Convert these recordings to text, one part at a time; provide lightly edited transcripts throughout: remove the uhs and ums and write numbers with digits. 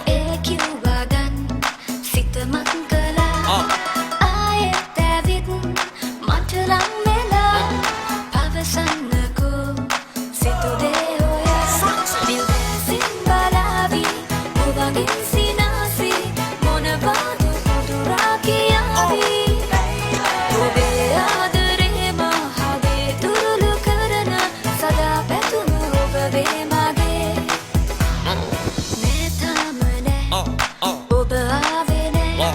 ඒ කිව්වා ගන්න සිත මත් කළා ආයෙත් ඇවිත් මට ලං වෙලා පවසන්නකෝ සිතුදේ ඔයා නිල්දැසින් බලාවි ඔබගේ සිනාසි මොනවාද පුදුරා කියාවි ඔබේ ආදරේ මහදේ තුරුළු කරන සදා පැතුම ඔබ වේ මගේ ඔබ ආවේ නෑ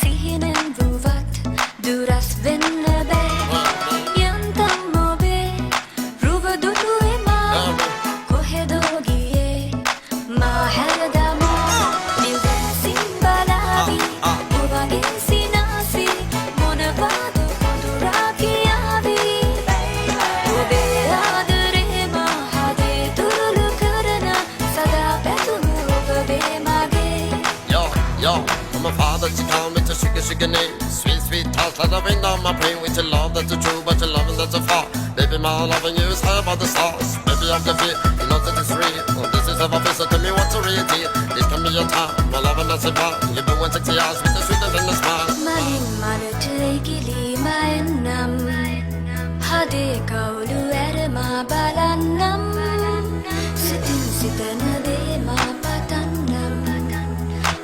සිහිනෙන් වුවත් දුරස් වෙන්න බෑ යන්තම් ඔබේ රුව දුටුවේ මා කොහෙදෝ ගියේ මා හැරදමා නිල්දැසින් බලාවි ඔබගේ සිනාසි මොනවාද පුදුරා කියාවි ඔබේ ආදරේ මහදේ තුරුළු කරන සදා පැතුම ඔබ වේ මගේ Yo, from my father she called me to sugar name. Sweet, sweet talk, like the wind on my brain. With your love that's a true, but your love that's a far. Baby, my loving you is high above the stars. Baby, I'm the fit, you know that it's real. Well, this is ever so tell me what's a real deal. This can be your time, my love and that's a bar. You've been 160 hours with the sweetness and the smile. මහින් මනට ඉගිලීමයන්නම් හදේ කවුළු ඇරමා බලන්නම් සිතින් සිතන දේ මා පතන්නම්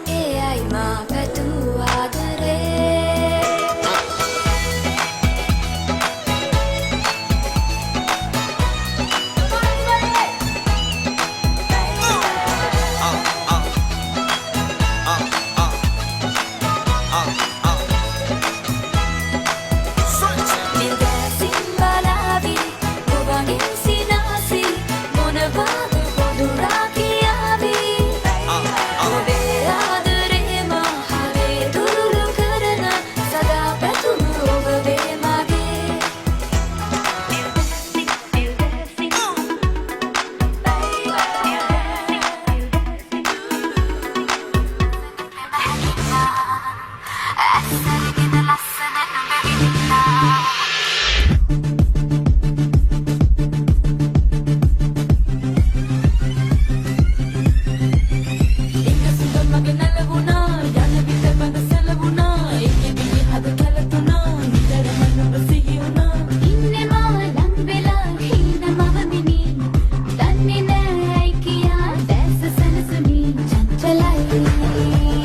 ඒ අයි මා පැතූ ආදරේ නිල්දැසින් බලාවි ඔබගේ සිනාසි මොනවාද පුදුරා කියාවි ඔබේ ආදරේ මහදේ තුරුළු කරන සදා පැතුම ඔබ වේ මගේ ඇස්සරගෙන ලස්සනට බැවිලා එක සුඳ මගේ නැලවුණා යන විට බඳ සැලවුණා ඒකේ බිලි හද කැලතුණා නිතරම නුඹ සිහි වුණා ඉන්නේ මා ලං වෙලා හීනමව මිනි දන්නේ නෑ ඇයි කියා දැස සනසමි චංචලයි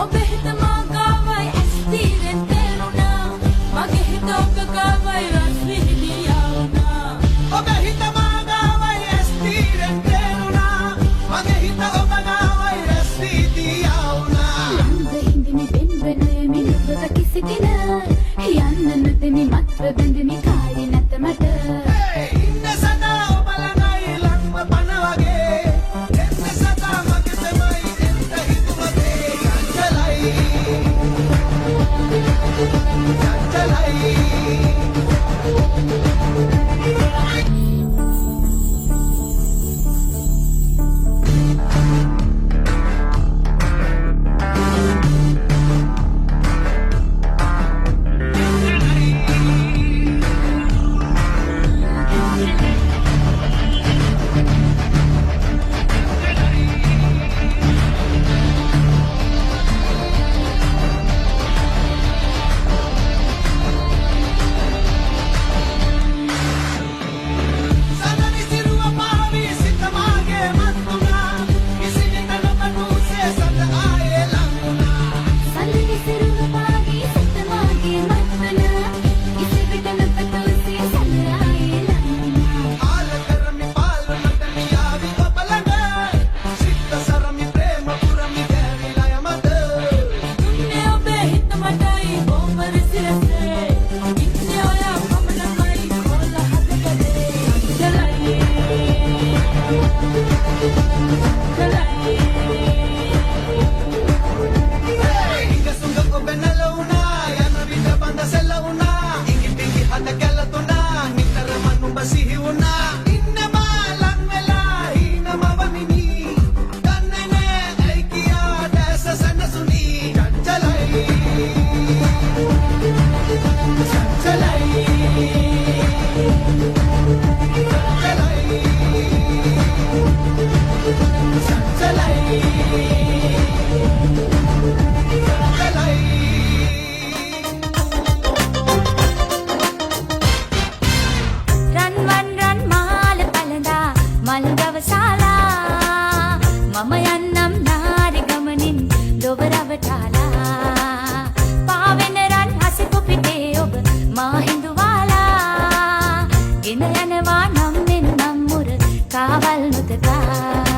ඔබ හිත මා ගාවයි ඇස් තීරෙන් තේරුණා මගේ හිත ඔබ ගාවයි රස් විහිදියා වුණා ඔබ හිත මා ගාවයි ඇස් තීරෙන් තේරුණා මගේ හිත ඔබ ගාවයි රැස් වීදියා වුණා ළඟ හිඳිමි වෙන්වනේ මිනුවක කිසිදින යන්න නොදෙමි මත්ව බැඳෙමි කාලේ නැත මට ඉන්න සදා ඔබ ළඟයි ලංව පන වගේ එන්න සදා මගේ තමයි එන්න හිතුමගේ චංචලයි චංචලයි Hinga-sunggang o benalauna Yan ang bida-banda sa launa Ingit-ingit hata kalatuna Nitaraman mo basihiuna Innamalang melahi na mabamini Kanene ay kiyada sa sanasuni Chanchalay Chanchalay Chanchalay රන්වන් රන් මාල පළඳා මල් දවසාලා මම යන්නම් නාරි ගමනින් ලොව රවටාලා පාවෙන රන් හසිපු පිටේ ඔබ මා හිඳුවාලා ගෙන යනවා නම් මෙන්නම් මුර කාවල් නොතකා